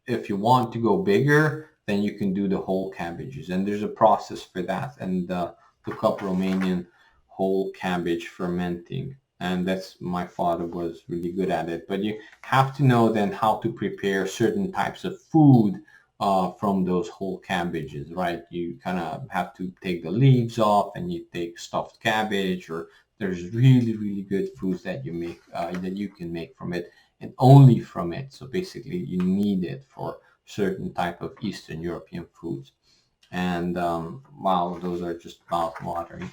if you want to go bigger, then you can do the whole cabbages, and there's a process for that. And look up Romanian whole cabbage fermenting, and that's my father was really good at it. But you have to know then how to prepare certain types of food from those whole cabbages, right? You kind of have to take the leaves off, and you take stuffed cabbage, or there's really good foods that you make that you can make from it and only from it. So basically you need it for certain type of Eastern European foods. And wow, those are just mouth watering.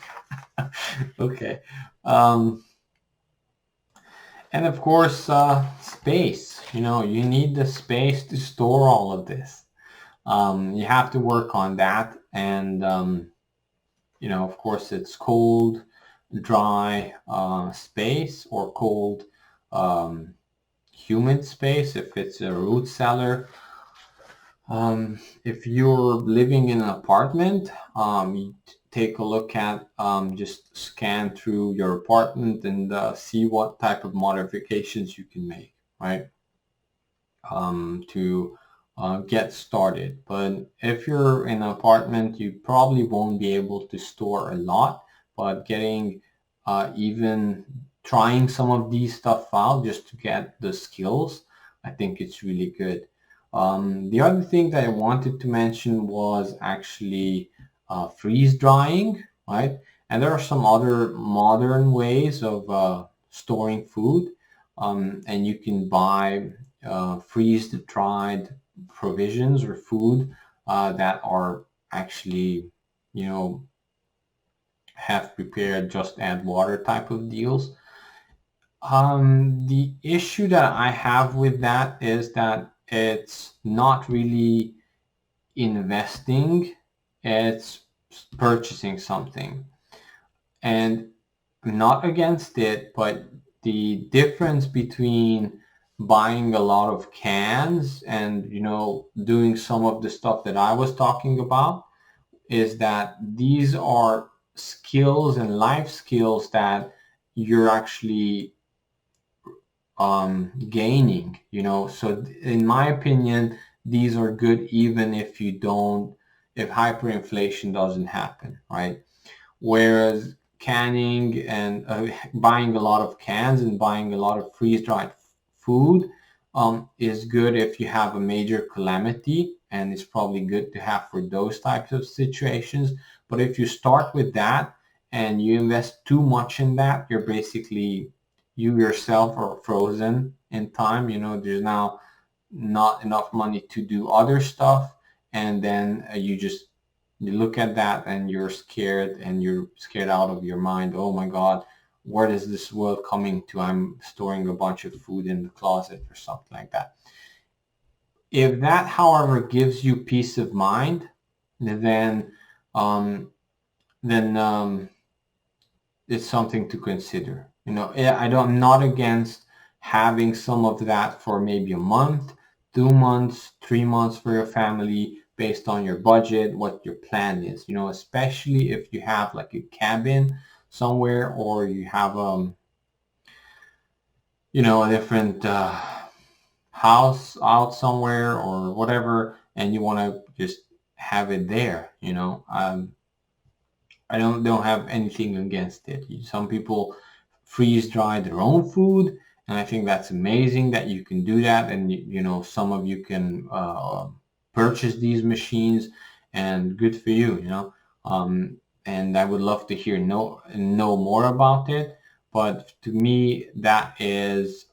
Okay. Um, and of course, space. You know, you need the space to store all of this. You have to work on that. And, you know, of course, it's cold, dry space, or cold, humid space if it's a root cellar. If you're living in an apartment, you take a look at, just scan through your apartment and see what type of modifications you can make, right? To get started. But if you're in an apartment, you probably won't be able to store a lot, but getting even trying some of these stuff out just to get the skills, I think it's really good. The other thing that I wanted to mention was actually freeze drying, right? And there are some other modern ways of storing food, and you can buy freeze-dried provisions or food that are actually, you know, have prepared, just add water type of deals. The issue that I have with that is that it's not really investing, it's purchasing something. And I'm not against it, but the difference between buying a lot of cans and, you know, doing some of the stuff that I was talking about is that these are skills and life skills that you're actually gaining, you know. So in my opinion, these are good even if you don't, if hyperinflation doesn't happen, right? Whereas canning and buying a lot of cans and buying a lot of freeze-dried food is good if you have a major calamity, and it's probably good to have for those types of situations. But if you start with that and you invest too much in that, you're basically, you yourself are frozen in time. You know, there's now not enough money to do other stuff, and then you look at that and you're scared out of your mind. Oh my God, what is this world coming to? I'm storing a bunch of food in the closet or something like that. If that, however, gives you peace of mind, then um, then it's something to consider. You know, I'm not against having some of that for maybe a month, 2 months, 3 months for your family, based on your budget, what your plan is. You know, especially if you have like a cabin somewhere, or you have you know, a different house out somewhere or whatever, and you want to just have it there. You know, I don't have anything against it. Some people freeze dry their own food. And I think that's amazing that you can do that. And some of you can purchase these machines, and good for you. And I would love to know more about it. But to me, that is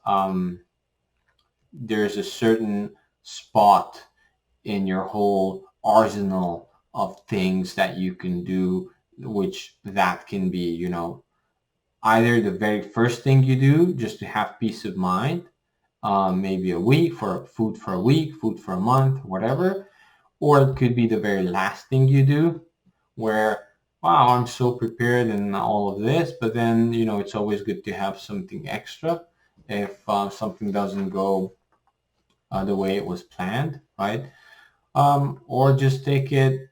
there's a certain spot in your whole arsenal of things that you can do, which that can be, either the very first thing you do just to have peace of mind, maybe a week for food for a week, food for a month, whatever, or it could be the very last thing you do where, wow, I'm so prepared and all of this, but then, it's always good to have something extra if something doesn't go the way it was planned, right? Or just take it,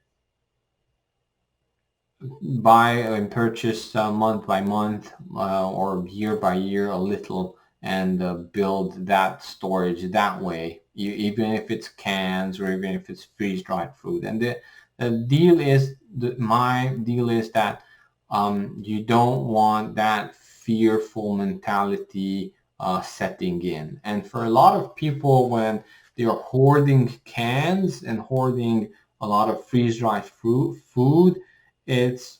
buy and purchase month by month or year by year a little, and build that storage that way, even if it's cans or even if it's freeze-dried food. And the deal is, my deal is that you don't want that fearful mentality setting in. And for a lot of people, when they are hoarding cans and hoarding a lot of freeze-dried food, it's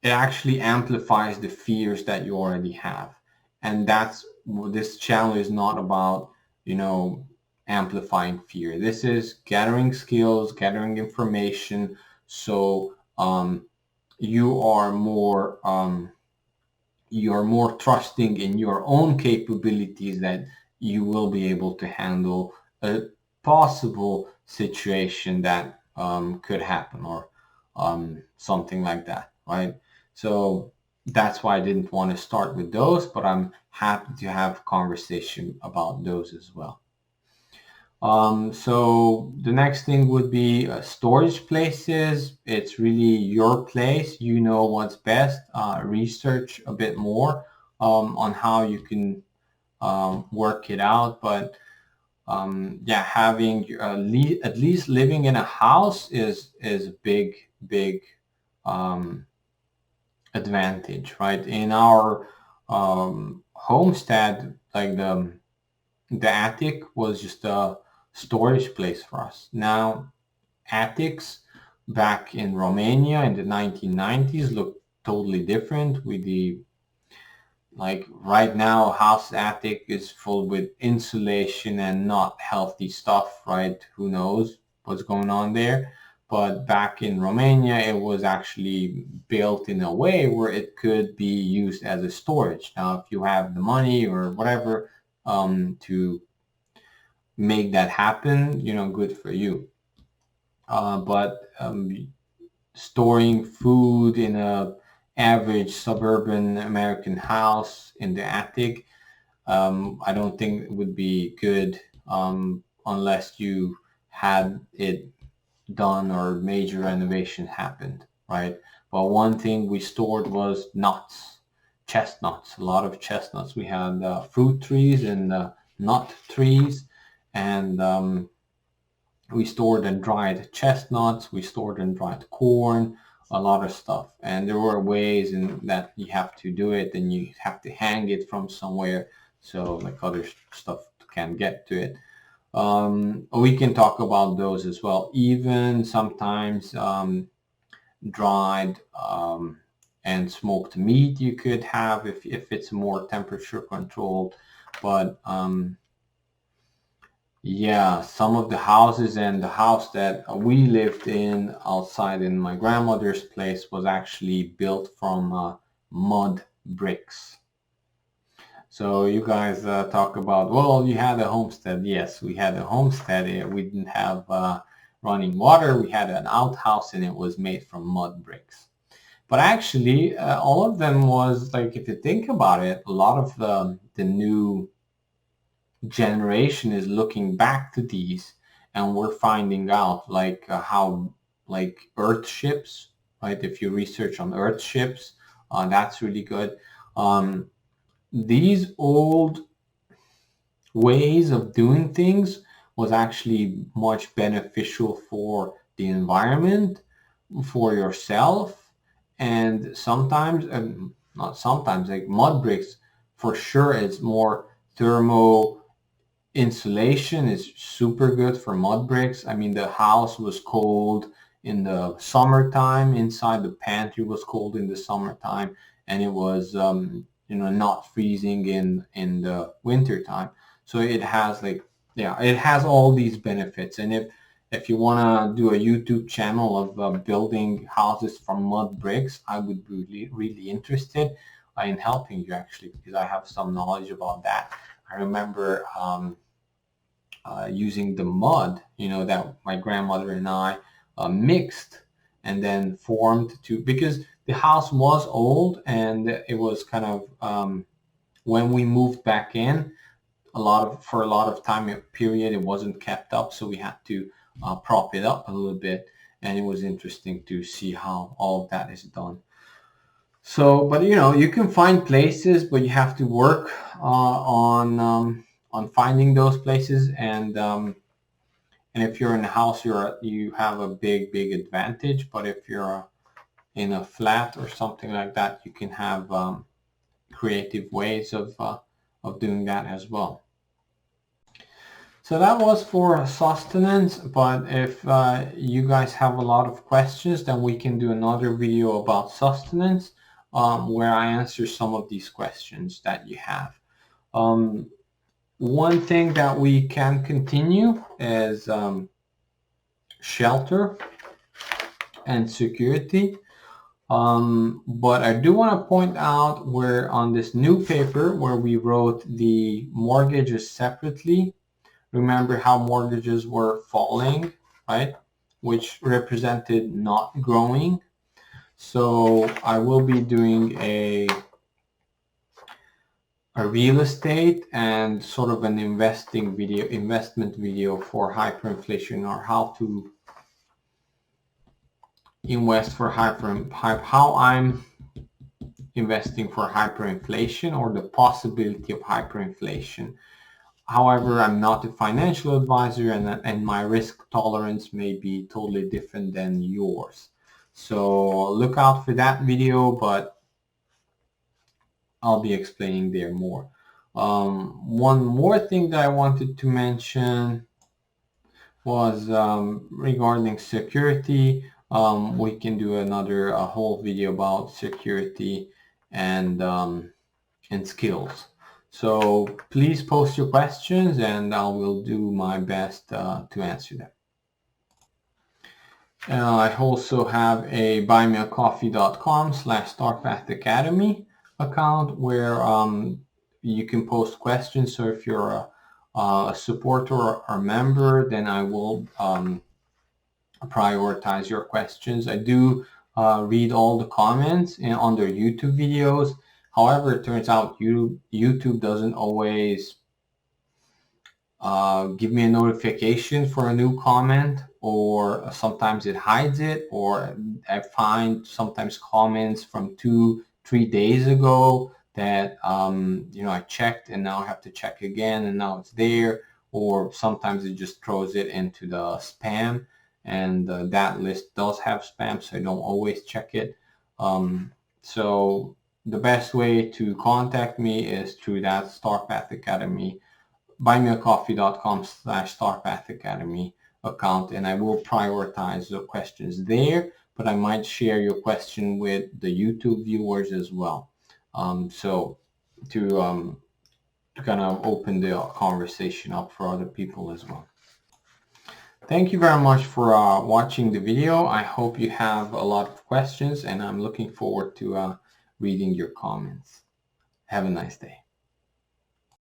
it actually amplifies the fears that you already have. And that's this channel is not about, amplifying fear. This is gathering skills, gathering information, so you are more trusting in your own capabilities, that you will be able to handle a possible situation that could happen, or something like that, right? So that's why I didn't want to start with those, but I'm happy to have conversation about those as well. So the next thing would be storage places. It's really your place. You know what's best. Research a bit more on how you can work it out. But yeah, having at least living in a house is a big advantage, right? In our homestead, like the attic was just a storage place for us. Now, attics back in Romania in the 1990s looked totally different. With the like right now, house attic is full with insulation and not healthy stuff, right? Who knows what's going on there? But back in Romania, it was actually built in a way where it could be used as a storage. Now, if you have the money or whatever to make that happen, good for you. But storing food in a average suburban American house in the attic, I don't think it would be good unless you had it done or major renovation happened, right? But one thing we stored was nuts, chestnuts, a lot of chestnuts. We had fruit trees and nut trees, and we stored and dried chestnuts, we stored and dried corn, a lot of stuff. And there were ways in that you have to do it, and you have to hang it from somewhere so like other stuff can get to it. We can talk about those as well. Even sometimes dried and smoked meat you could have if it's more temperature controlled. But yeah, some of the houses, and the house that we lived in outside in my grandmother's place was actually built from mud bricks. So you guys talk about, well, you had a homestead. Yes, we had a homestead. We didn't have running water. We had an outhouse, and it was made from mud bricks. But actually, all of them was like, if you think about it, a lot of the new generation is looking back to these, and we're finding out like how like earth ships, right? If you research on earth ships, that's really good. These old ways of doing things was actually much beneficial for the environment, for yourself, and sometimes not sometimes, like mud bricks for sure is more thermo insulation is super good for mud bricks. I mean, the house was cold in the summertime. Inside the pantry was cold in the summertime, and it was not freezing in the winter time. So it has like, yeah, it has all these benefits. And if you want to do a YouTube channel of building houses from mud bricks, I would be really interested in helping you actually, because I have some knowledge about that. I remember using the mud, that my grandmother and I mixed and then formed because the house was old and it was kind of, when we moved back in, for a lot of time period, it wasn't kept up. So we had to prop it up a little bit. And it was interesting to see how all of that is done. So, but you can find places, but you have to work on finding those places. And if you're in a house, you have a big advantage. But if you're in a flat or something like that, you can have creative ways of doing that as well. So that was for sustenance. But if you guys have a lot of questions, then we can do another video about sustenance where I answer some of these questions that you have. One thing that we can continue is shelter and security. But I do want to point out where on this new paper where we wrote the mortgages separately, remember how mortgages were falling, right? Which represented not growing. So I will be doing a real estate and sort of an investment video for hyperinflation, or how to invest for how I'm investing for hyperinflation, or the possibility of hyperinflation. However, I'm not a financial advisor, and my risk tolerance may be totally different than yours. So look out for that video, but I'll be explaining there more. One more thing that I wanted to mention was regarding security. We can do a whole video about security and skills. So please post your questions and I will do my best to answer them. I also have a buymeacoffee.com/StarPathAcademy account where you can post questions. So if you're a supporter or member, then I will prioritize your questions. I do read all the comments on their YouTube videos. However, it turns out YouTube doesn't always give me a notification for a new comment, or sometimes it hides it, or I find sometimes comments from 2-3 days ago that I checked and now I have to check again and now it's there, or sometimes it just throws it into the spam, and that list does have spam, so I don't always check it. So the best way to contact me is through that StarPath Academy, buymeacoffee.com/StarPathAcademy account, and I will prioritize the questions there, but I might share your question with the YouTube viewers as well. So to kind of open the conversation up for other people as well. Thank you very much for watching the video. I hope you have a lot of questions, and I'm looking forward to reading your comments. Have a nice day.